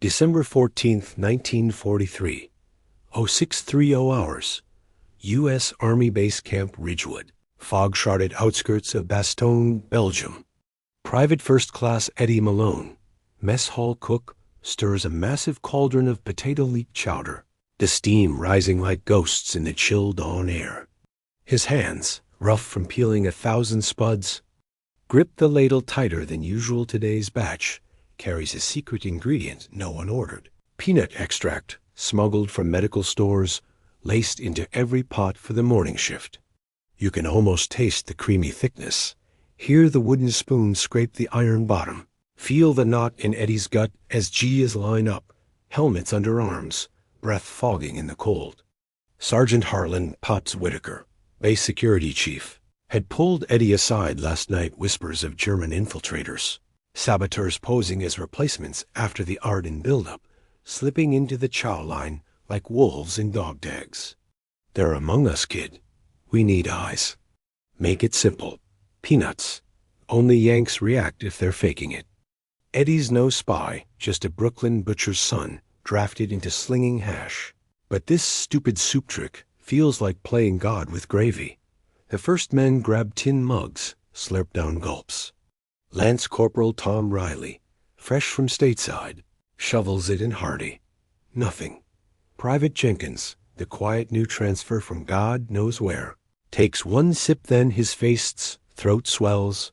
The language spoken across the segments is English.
December 14th, 1943. 0630 hours. U.S. Army Base Camp Ridgewood. Fog-shrouded outskirts of Bastogne, Belgium. Private First Class Eddie Malone, mess hall cook, stirs a massive cauldron of potato leek chowder, the steam rising like ghosts in the chill dawn air. His hands, rough from peeling 1,000 spuds, grip the ladle tighter than usual. Today's batch carries a secret ingredient no one ordered. Peanut extract, smuggled from medical stores, laced into every pot for the morning shift. You can almost taste the creamy thickness. Hear the wooden spoon scrape the iron bottom. Feel the knot in Eddie's gut as G's line up, helmets under arms, breath fogging in the cold. Sergeant Harlan Potts Whitaker, base security chief, had pulled Eddie aside last night. Whispers of German infiltrators, saboteurs posing as replacements after the Ardennes buildup, slipping into the chow line like wolves in dog tags. They're among us, kid. We need eyes. Make it simple. Peanuts. Only Yanks react if they're faking it. Eddie's no spy, just a Brooklyn butcher's son, drafted into slinging hash. But this stupid soup trick feels like playing God with gravy. The first men grab tin mugs, slurp down gulps. Lance Corporal Tom Riley, fresh from stateside, shovels it in hearty. Nothing. Private Jenkins, the quiet new transfer from God knows where, takes one sip, then his face's throat swells.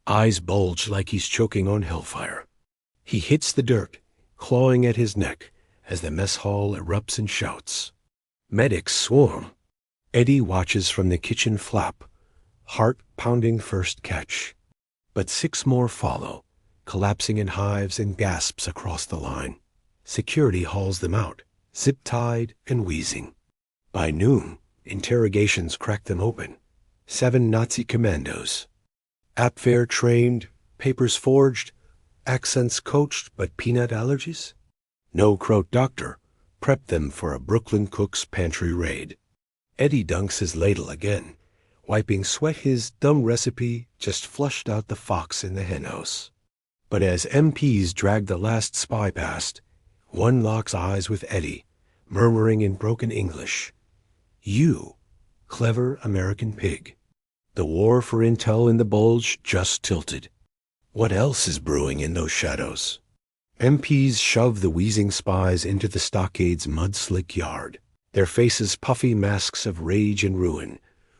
Eyes bulge like he's choking on hellfire. He hits the dirt, clawing at his neck as the mess hall erupts and shouts. Medics swarm. Eddie watches from the kitchen flap, heart-pounding first catch. But 6 more follow, collapsing in hives and gasps across the line. Security hauls them out, zip-tied and wheezing. By noon, interrogations crack them open. 7 Nazi commandos. Abwehr trained, papers forged, accents coached, but peanut allergies? No Croat doctor prepped them for a Brooklyn cook's pantry raid. Eddie dunks his ladle again, wiping sweat. His dumb recipe just flushed out the fox in the henhouse. But as MPs drag the last spy past, one locks eyes with Eddie, murmuring in broken English, "You, clever American pig." The war for intel in the Bulge just tilted. What else is brewing in those shadows? MPs shove the wheezing spies into the stockade's mud-slick yard, their faces puffy masks of rage and ruin,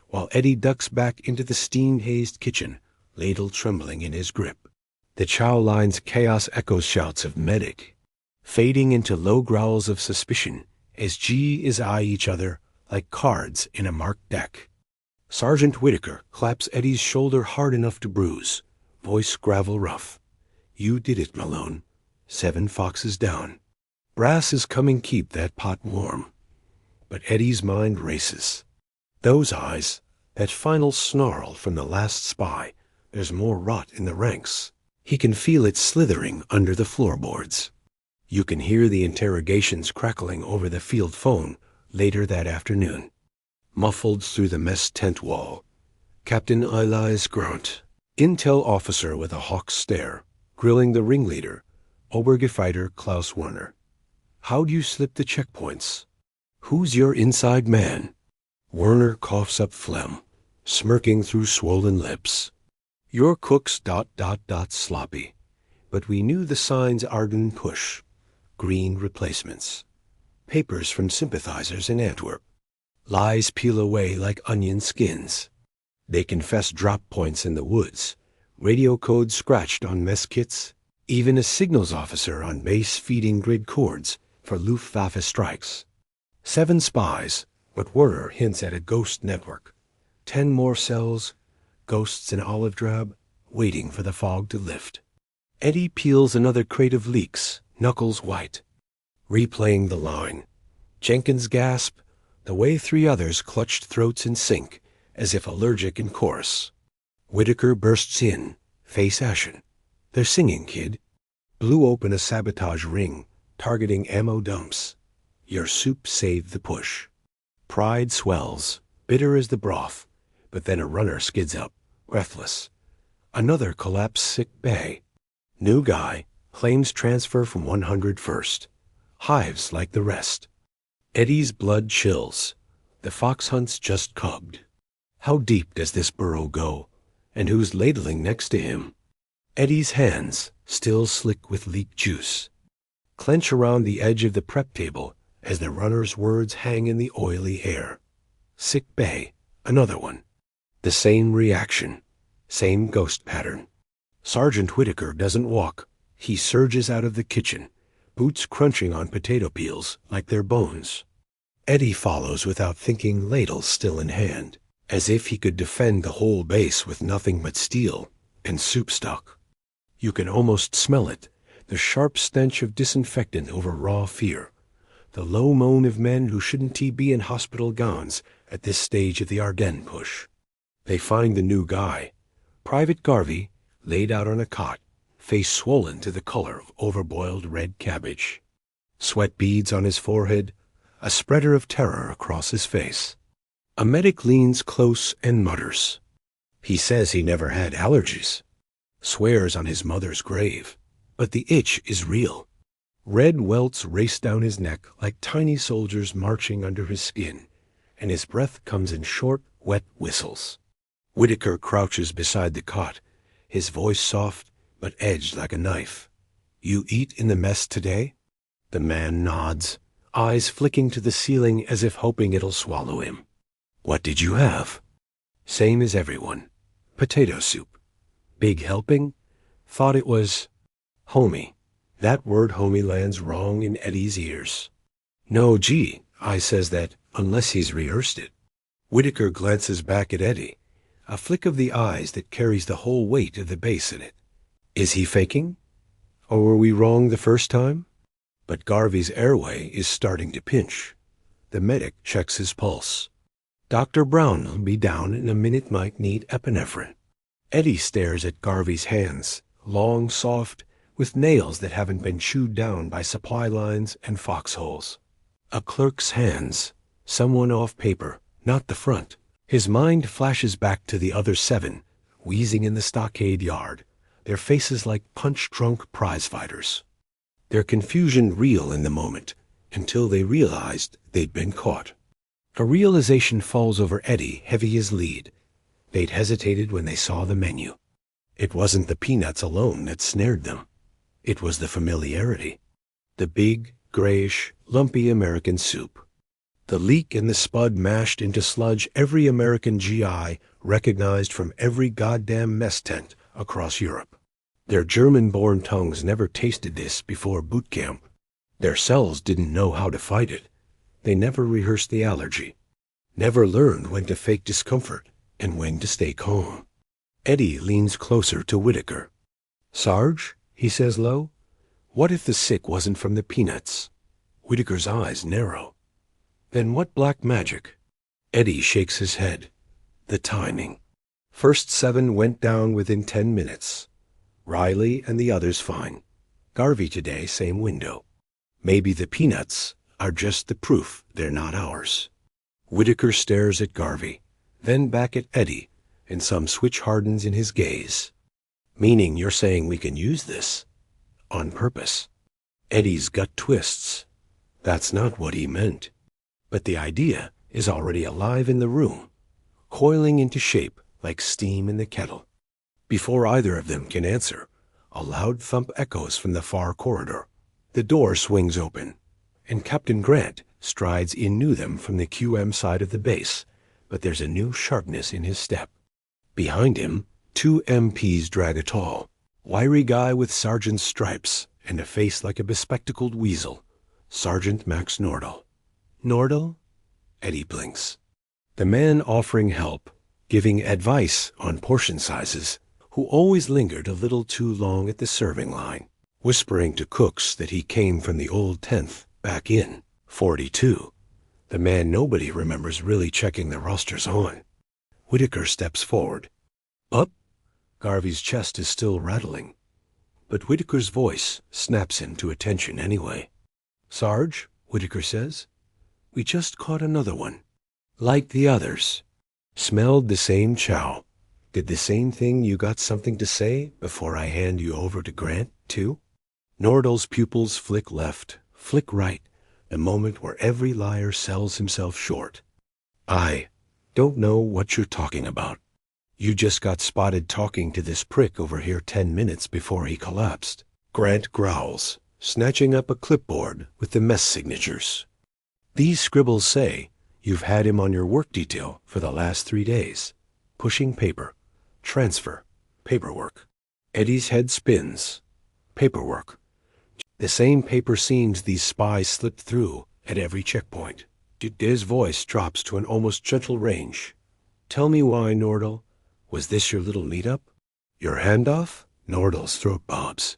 while Eddie ducks back into the steam-hazed kitchen, ladle trembling in his grip. The chow line's chaos echoes shouts of medic, fading into low growls of suspicion as G is eye each other like cards in a marked deck. Sergeant Whitaker claps Eddie's shoulder hard enough to bruise, voice gravel rough. "You did it, Malone. 7 foxes down. Brass is coming. Keep that pot warm." But Eddie's mind races. Those eyes, that final snarl from the last spy, there's more rot in the ranks. He can feel it slithering under the floorboards. You can hear the interrogations crackling over the field phone later that afternoon. Muffled through the mess tent wall, Captain Elias grunt, intel officer with a hawk's stare, grilling the ringleader, Obergefreiter Klaus Werner. "How'd you slip the checkpoints? Who's your inside man?" Werner coughs up phlegm, smirking through swollen lips. "Your cook's ... sloppy. But we knew the signs. Ardennes push. Green replacements. Papers from sympathizers in Antwerp. Lies peel away like onion skins. They confess drop points in the woods, radio codes scratched on mess kits, even a signals officer on base feeding grid cords for Luftwaffe strikes. 7 spies, but Werner hints at a ghost network. 10 more cells, ghosts in olive drab, waiting for the fog to lift. Eddie peels another crate of leeks, knuckles white, replaying the line. Jenkins gasp, the way 3 others clutched throats in sync, as if allergic in chorus. Whitaker bursts in, face ashen. "They're singing, kid." Blew open a sabotage ring, targeting ammo dumps. Your soup saved the push. Pride swells, bitter as the broth, but then a runner skids up, breathless. Another collapsed sick bay. New guy, Claims transfer from 101st. Hives like the rest. Eddie's blood chills. The fox hunt's just cubbed. How deep does this burrow go? And who's ladling next to him? Eddie's hands, still slick with leak juice, clench around the edge of the prep table as the runner's words hang in the oily air. Sick bay, another one. The same reaction, same ghost pattern. Sergeant Whitaker doesn't walk. He surges out of the kitchen, boots crunching on potato peels like they're bones. Eddie follows without thinking, ladle still in hand, as if he could defend the whole base with nothing but steel and soup stock. You can almost smell it, the sharp stench of disinfectant over raw fear, the low moan of men who shouldn't be in hospital gowns at this stage of the Ardennes push. They find the new guy, Private Garvey, laid out on a cot, face swollen to the color of overboiled red cabbage. Sweat beads on his forehead, a spreader of terror across his face. A medic leans close and mutters. He says he never had allergies. Swears on his mother's grave. But the itch is real. Red welts race down his neck like tiny soldiers marching under his skin, and his breath comes in short, wet whistles. Whitaker crouches beside the cot, his voice soft but edged like a knife. You eat in the mess today? The man nods, eyes flicking to the ceiling as if hoping it'll swallow him. What did you have? Same as everyone. Potato soup. Big helping? Thought it was homie. That word homie lands wrong in Eddie's ears. No, gee, I says that, unless he's rehearsed it. Whitaker glances back at Eddie, a flick of the eyes that carries the whole weight of the base in it. Is he faking? Or were we wrong the first time? But Garvey's airway is starting to pinch. The medic checks his pulse. Dr. Brown will be down in a minute, might need epinephrine. Eddie stares at Garvey's hands, long, soft, with nails that haven't been chewed down by supply lines and foxholes. A clerk's hands, someone off paper, not the front. His mind flashes back to the other 7, wheezing in the stockade yard, their faces like punch-drunk prize-fighters. Their confusion real in the moment, until they realized they'd been caught. A realization falls over Eddie heavy as lead. They'd hesitated when they saw the menu. It wasn't the peanuts alone that snared them. It was the familiarity. The big, grayish, lumpy American soup. The leek and the spud mashed into sludge every American GI recognized from every goddamn mess tent across Europe. Their German-born tongues never tasted this before boot camp. Their cells didn't know how to fight it. They never rehearsed the allergy. Never learned when to fake discomfort and when to stay calm. Eddie leans closer to Whitaker. Sarge, he says low, what if the sick wasn't from the peanuts? Whitaker's eyes narrow. Then what black magic? Eddie shakes his head. The timing. First 7 went down within 10 minutes. Riley and the others fine. Garvey today, same window. Maybe the peanuts are just the proof they're not ours. Whitaker stares at Garvey, then back at Eddie, and some switch hardens in his gaze. Meaning you're saying we can use this? On purpose. Eddie's gut twists. That's not what he meant. But the idea is already alive in the room, coiling into shape like steam in the kettle. Before either of them can answer, a loud thump echoes from the far corridor. The door swings open, and Captain Grant strides in new them from the QM side of the base, but there's a new sharpness in his step. Behind him, 2 MPs drag a tall, wiry guy with sergeant's stripes and a face like a bespectacled weasel, Sergeant Max Nordal. Nordal? Eddie blinks. The man offering help, giving advice on portion sizes, who always lingered a little too long at the serving line, whispering to cooks that he came from the old 10th, back in 42. The man nobody remembers really checking the rosters on. Whitaker steps forward. Up? Garvey's chest is still rattling, but Whitaker's voice snaps him to attention anyway. Sarge, Whitaker says, we just caught another one. Like the others. Smelled the same chow. Did the same thing. You got something to say before I hand you over to Grant, too? Nordal's pupils flick left, flick right, a moment where every liar sells himself short. I don't know what you're talking about. You just got spotted talking to this prick over here 10 minutes before he collapsed. Grant growls, snatching up a clipboard with the mess signatures. These scribbles say you've had him on your work detail for the last 3 days. Pushing paper. Transfer. Paperwork. Eddie's head spins. Paperwork. The same paper seams these spies slipped through at every checkpoint. His voice drops to an almost gentle range. Tell me why, Nordal. Was this your little meetup? Your handoff? Nordal's throat bobs.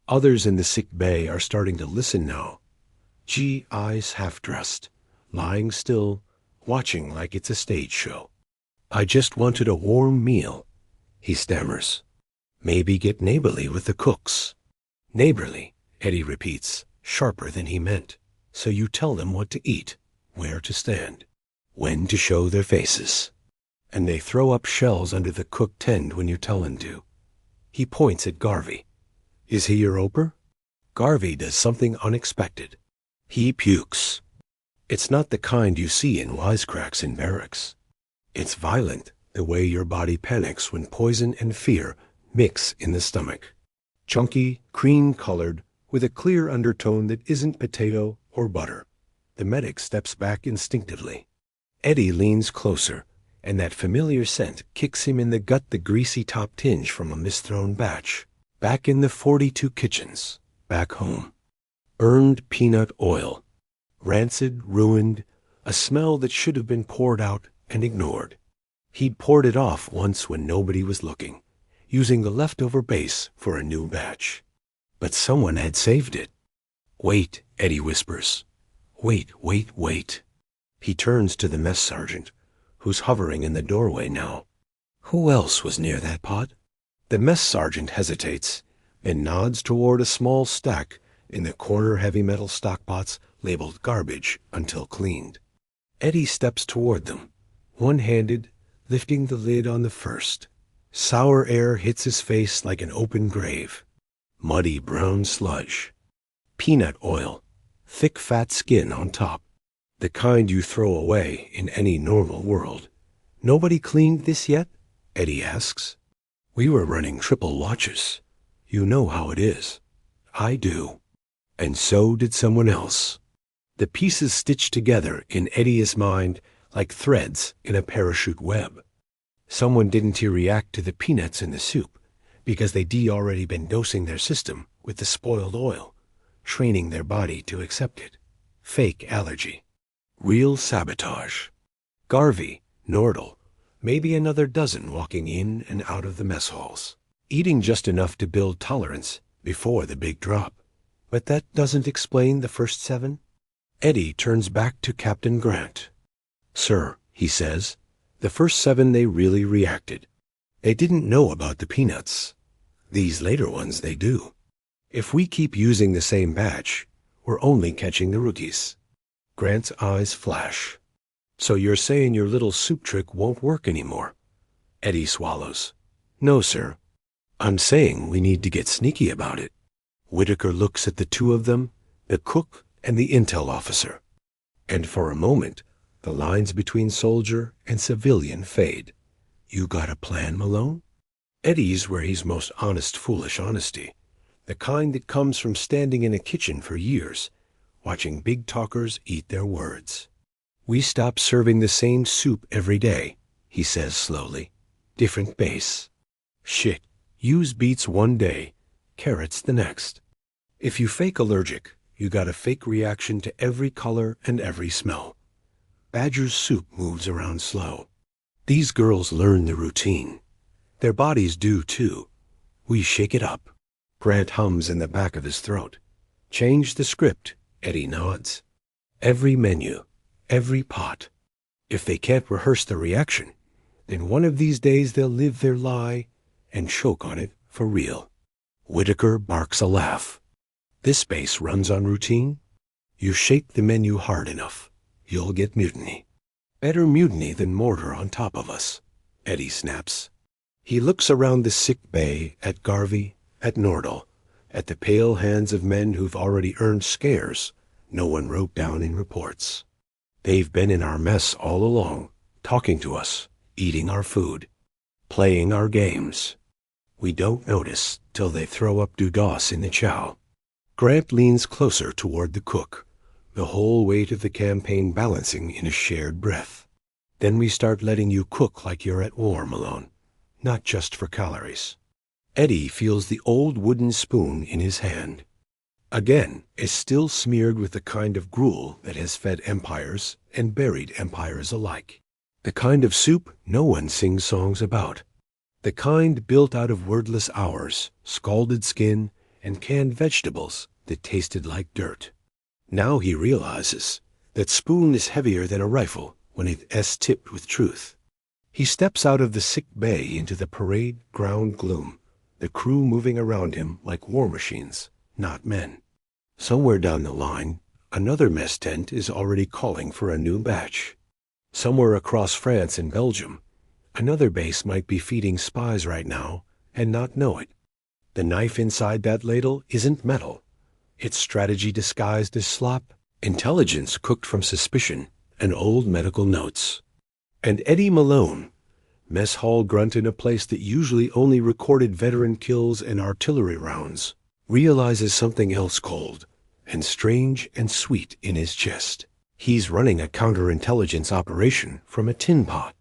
Others in the sick bay are starting to listen now. Eyes half-dressed, lying still, watching like it's a stage show. I just wanted a warm meal, he stammers. Maybe get neighborly with the cooks. Neighborly, Eddie repeats, sharper than he meant. So you tell them what to eat, where to stand, when to show their faces. And they throw up shells under the cook tent when you tell them to. He points at Garvey. Is he your oper? Garvey does something unexpected. He pukes. It's not the kind you see in wisecracks in barracks. It's violent, the way your body panics when poison and fear mix in the stomach. Chunky, cream-colored, with a clear undertone that isn't potato or butter. The medic steps back instinctively. Eddie leans closer, and that familiar scent kicks him in the gut, the greasy top tinge from a misthrown batch. Back in the 42 kitchens, back home. Earned peanut oil. Rancid, ruined, a smell that should have been poured out and ignored. He'd poured it off once when nobody was looking, using the leftover base for a new batch. But someone had saved it. Wait, Eddie whispers. Wait, wait, wait. He turns to the mess sergeant, who's hovering in the doorway now. Who else was near that pot? The mess sergeant hesitates and nods toward a small stack in the corner heavy metal stockpots labeled garbage until cleaned. Eddie steps toward them, one-handed, lifting the lid on the first. Sour air hits his face like an open grave. Muddy brown sludge. Peanut oil, thick fat skin on top. The kind you throw away in any normal world. Nobody cleaned this yet? Eddie asks. We were running triple watches. You know how it is. I do. And so did someone else. The pieces stitched together in Eddie's mind like threads in a parachute web. Someone didn't react to the peanuts in the soup because they'd already been dosing their system with the spoiled oil, training their body to accept it. Fake allergy. Real sabotage. Garvey, Nordal, maybe another dozen walking in and out of the mess halls, eating just enough to build tolerance before the big drop. But that doesn't explain the first 7. Eddie turns back to Captain Grant. Sir, he says, the first 7 they really reacted. They didn't know about the peanuts. These later ones they do. If we keep using the same batch, we're only catching the rookies. Grant's eyes flash. So you're saying your little soup trick won't work anymore? Eddie swallows. No, sir. I'm saying we need to get sneaky about it. Whitaker looks at the two of them, the cook and the intel officer. And for a moment, the lines between soldier and civilian fade. You got a plan, Malone? Eddie's where he's most honest, foolish honesty. The kind that comes from standing in a kitchen for years, watching big talkers eat their words. We stop serving the same soup every day, he says slowly. Different base. Shit. Use beets one day, carrots the next. If you fake allergic, you got a fake reaction to every color and every smell. Badger's soup moves around slow. These girls learn the routine. Their bodies do too. We shake it up. Grant hums in the back of his throat. Change the script, Eddie nods. Every menu, every pot. If they can't rehearse the reaction, then one of these days they'll live their lie and choke on it for real. Whitaker barks a laugh. This base runs on routine. You shake the menu hard enough, you'll get mutiny. Better mutiny than mortar on top of us, Eddie snaps. He looks around the sick bay at Garvey, at Nordal, at the pale hands of men who've already earned scares no one wrote down in reports. They've been in our mess all along, talking to us, eating our food, playing our games. We don't notice till they throw up DDoS in the chow. Grant leans closer toward the cook, the whole weight of the campaign balancing in a shared breath. Then we start letting you cook like you're at war, Malone, not just for calories. Eddie feels the old wooden spoon in his hand. Again, it's still smeared with the kind of gruel that has fed empires and buried empires alike. The kind of soup no one sings songs about. The kind built out of wordless hours, scalded skin, and canned vegetables that tasted like dirt. Now he realizes that spoon is heavier than a rifle when it's tipped with truth. He steps out of the sick bay into the parade ground gloom, the crew moving around him like war machines, not men. Somewhere down the line, another mess tent is already calling for a new batch. Somewhere across France and Belgium, another base might be feeding spies right now and not know it. The knife inside that ladle isn't metal. It's strategy disguised as slop, intelligence cooked from suspicion, and old medical notes. And Eddie Malone, mess hall grunt in a place that usually only recorded veteran kills and artillery rounds, realizes something else cold and strange and sweet in his chest. He's running a counterintelligence operation from a tin pot.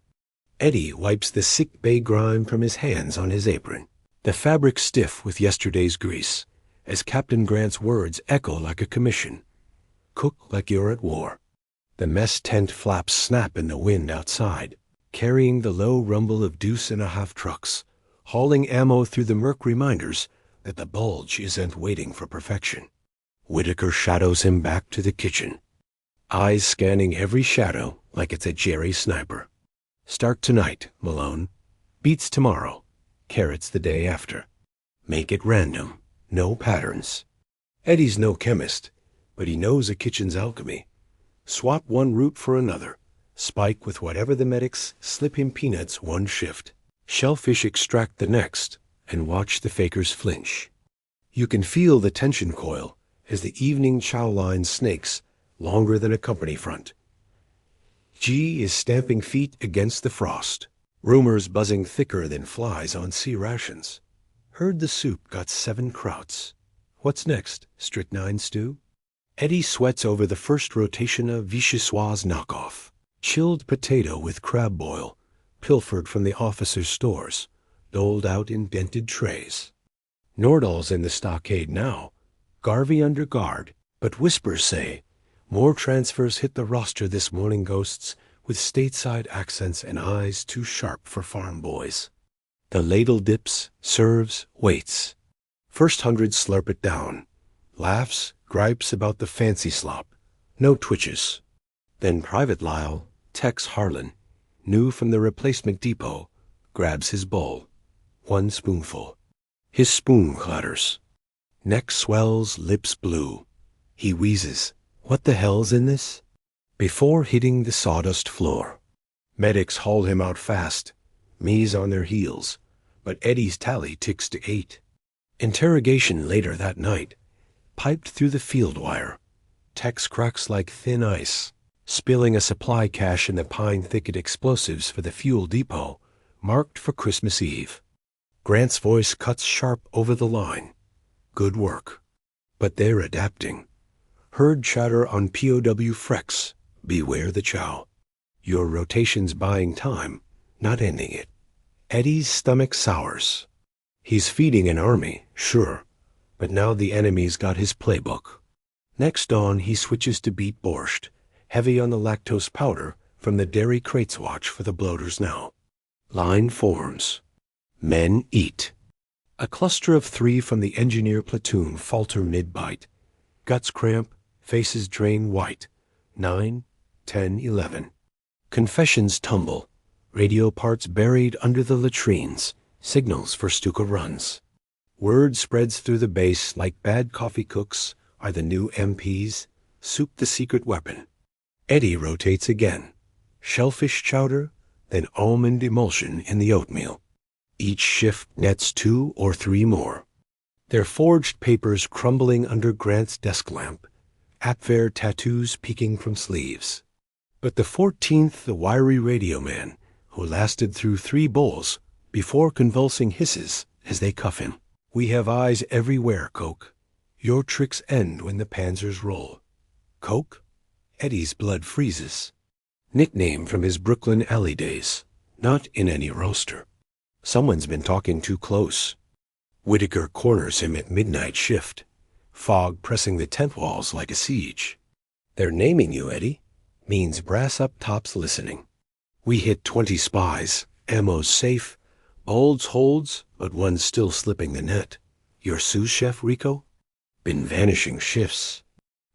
Eddie wipes the sick bay grime from his hands on his apron, the fabric stiff with yesterday's grease, as Captain Grant's words echo like a commission. Cook like you're at war. The mess tent flaps snap in the wind outside, carrying the low rumble of deuce-and-a-half trucks, hauling ammo through the murk reminders that the Bulge isn't waiting for perfection. Whitaker shadows him back to the kitchen, eyes scanning every shadow like it's a Jerry sniper. Start tonight, Malone. Beats tomorrow. Carrots the day after. Make it random. No patterns. Eddie's no chemist, but he knows a kitchen's alchemy. Swap one root for another. Spike with whatever the medics slip him peanuts one shift. Shellfish extract the next, and watch the fakers flinch. You can feel the tension coil as the evening chow line snakes longer than a company front. G is stamping feet against the frost. Rumors buzzing thicker than flies on sea rations. Heard the soup got 7 krauts. What's next, strychnine stew? Eddie sweats over the first rotation of Vichyssoise knockoff. Chilled potato with crab boil, pilfered from the officers' stores, doled out in dented trays. Nordall's in the stockade now, Garvey under guard, but whispers say, more transfers hit the roster this morning, ghosts, with stateside accents and eyes too sharp for farm boys. The ladle dips, serves, waits. First 100 slurp it down. Laughs, gripes about the fancy slop. No twitches. Then Private Lyle, Tex Harlan, new from the replacement depot, grabs his bowl. 1 spoonful. His spoon clatters. Neck swells, lips blue. He wheezes. What the hell's in this? Before hitting the sawdust floor. Medics haul him out fast, me's on their heels, but Eddie's tally ticks to 8. Interrogation later that night, piped through the field wire. Tex cracks like thin ice, spilling a supply cache in the pine thicket explosives for the fuel depot, marked for Christmas Eve. Grant's voice cuts sharp over the line. Good work. But they're adapting. Heard chatter on POW Frex. Beware the chow. Your rotation's buying time, not ending it. Eddie's stomach sours. He's feeding an army, sure, but now the enemy's got his playbook. Next dawn, he switches to beet borscht, heavy on the lactose powder from the dairy crates watch for the bloaters now. Line forms. Men eat. A cluster of 3 from the engineer platoon falter mid-bite. Guts cramp, faces drain white. 9, 10, 11. Confessions tumble. Radio parts buried under the latrines. Signals for Stuka runs. Word spreads through the base like bad coffee cooks are the new MPs. Soup the secret weapon. Eddie rotates again. Shellfish chowder, then almond emulsion in the oatmeal. Each shift nets 2 or 3 more. their forged papers crumbling under Grant's desk lamp, Abwehr tattoos peeking from sleeves. But the 14th, the wiry radio man, who lasted through 3 bowls before convulsing hisses as they cuff him. We have eyes everywhere, Coke. Your tricks end when the panzers roll. Coke? Eddie's blood freezes. Nickname from his Brooklyn alley days, not in any roster. Someone's been talking too close. Whitaker corners him at midnight shift, fog pressing the tent walls like a siege. They're naming you, Eddie. Means brass up top's listening. We hit 20 spies, ammo's safe, Bulge holds, but one's still slipping the net. Your sous chef, Rico? Been vanishing shifts.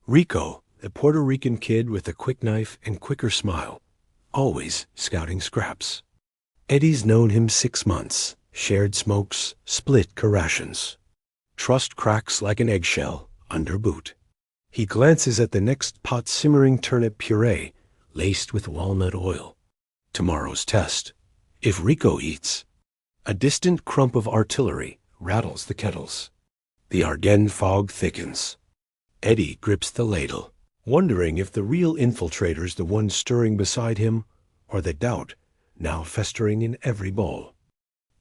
Rico, the Puerto Rican kid with a quick knife and quicker smile, always scouting scraps. Eddie's known him 6 months, shared smokes, split rations. Trust cracks like an eggshell under boot. He glances at the next pot simmering turnip puree, laced with walnut oil. Tomorrow's test. If Rico eats. A distant crump of artillery rattles the kettles. The Ardennes fog thickens. Eddie grips the ladle, wondering if the real infiltrator's the one stirring beside him, or the doubt now festering in every bowl.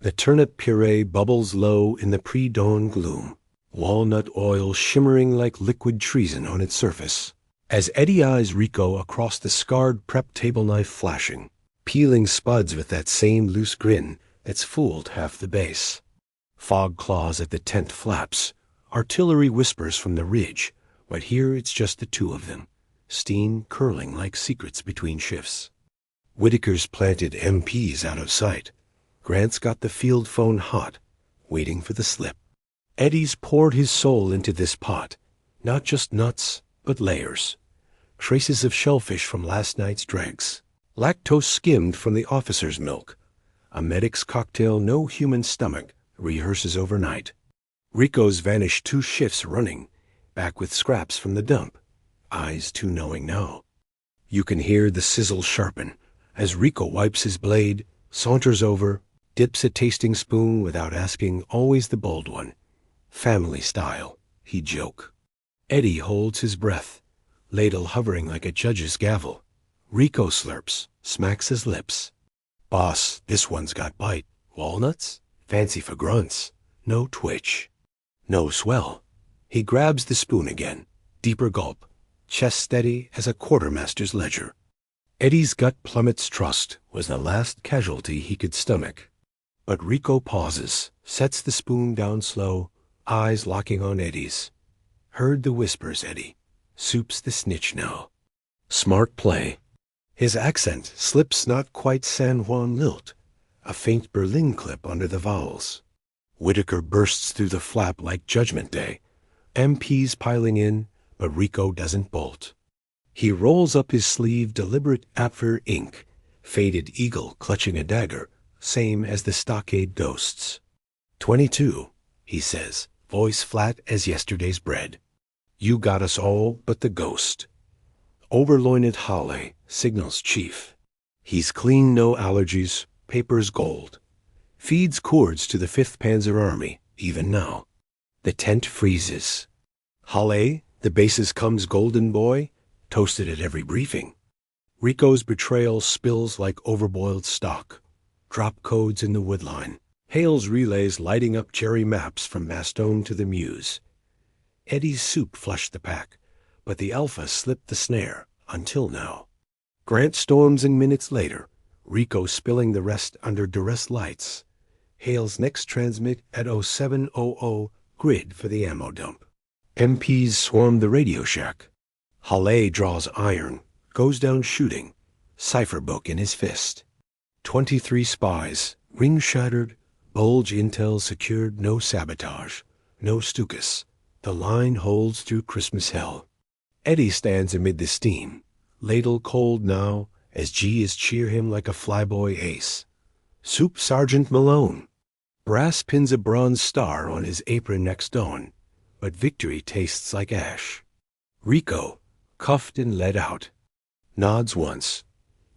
The turnip puree bubbles low in the pre-dawn gloom, walnut oil shimmering like liquid treason on its surface, as Eddie eyes Rico across the scarred prep table knife flashing, peeling spuds with that same loose grin that's fooled half the base. Fog claws at the tent flaps, artillery whispers from the ridge, but here it's just the 2 of them, steam curling like secrets between shifts. Whitaker's planted MPs out of sight. Grant's got the field phone hot, waiting for the slip. Eddie's poured his soul into this pot, not just nuts, but layers. Traces of shellfish from last night's dregs, lactose skimmed from the officer's milk, a medic's cocktail no human stomach rehearses overnight. Rico's vanished 2 shifts running, back with scraps from the dump, eyes too knowing now. You can hear the sizzle sharpen as Rico wipes his blade, saunters over, dips a tasting spoon without asking, always the bold one. Family style, he joke. Eddie holds his breath, ladle hovering like a judge's gavel. Rico slurps, smacks his lips. Boss, this one's got bite. Walnuts? Fancy for grunts. No twitch. No swell. He grabs the spoon again, deeper gulp, chest steady as a quartermaster's ledger. Eddie's gut plummets trust was the last casualty he could stomach. But Rico pauses, sets the spoon down slow, eyes locking on Eddie's. Heard the whispers, Eddie. Soup's the snitch now. Smart play. His accent slips not quite San Juan lilt, a faint Berlin clip under the vowels. Whitaker bursts through the flap like Judgment Day. MPs piling in, but Rico doesn't bolt. He rolls up his sleeve deliberate Abwehr ink, faded eagle clutching a dagger, same as the stockade ghosts. 22, he says, voice flat as yesterday's bread. You got us all but the ghost. Overloined Halle signals chief. He's clean, no allergies, papers gold. Feeds cords to the 5th Panzer Army, even now. The tent freezes. Halle, the base's comes golden boy, toasted at every briefing. Rico's betrayal spills like overboiled stock. Drop codes in the woodline. Hale's relays lighting up cherry maps from Bastogne to the Meuse. Eddie's soup flushed the pack, but the Alpha slipped the snare, until now. Grant storms in minutes later, Rico spilling the rest under duress lights. Hale's next transmit at 0700 grid for the ammo dump. MPs swarm the radio shack. Halle draws iron, goes down shooting, cipher book in his fist. 23 spies, ring shattered, Bulge intel secured, no sabotage, no Stukas. The line holds through Christmas hell. Eddie stands amid the steam, ladle cold now, as G's cheer him like a flyboy ace. Soup Sergeant Malone. Brass pins a bronze star on his apron next dawn, but victory tastes like ash. Rico, cuffed and led out. Nods once.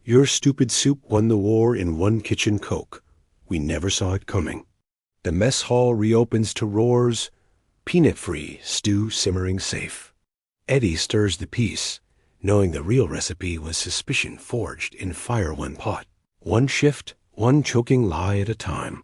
Your stupid soup won the war in 1 kitchen Coke. We never saw it coming. The mess hall reopens to roars. Peanut-free stew simmering safe. Eddie stirs the piece, knowing the real recipe was suspicion forged in fire one pot. One shift, one choking lie at a time.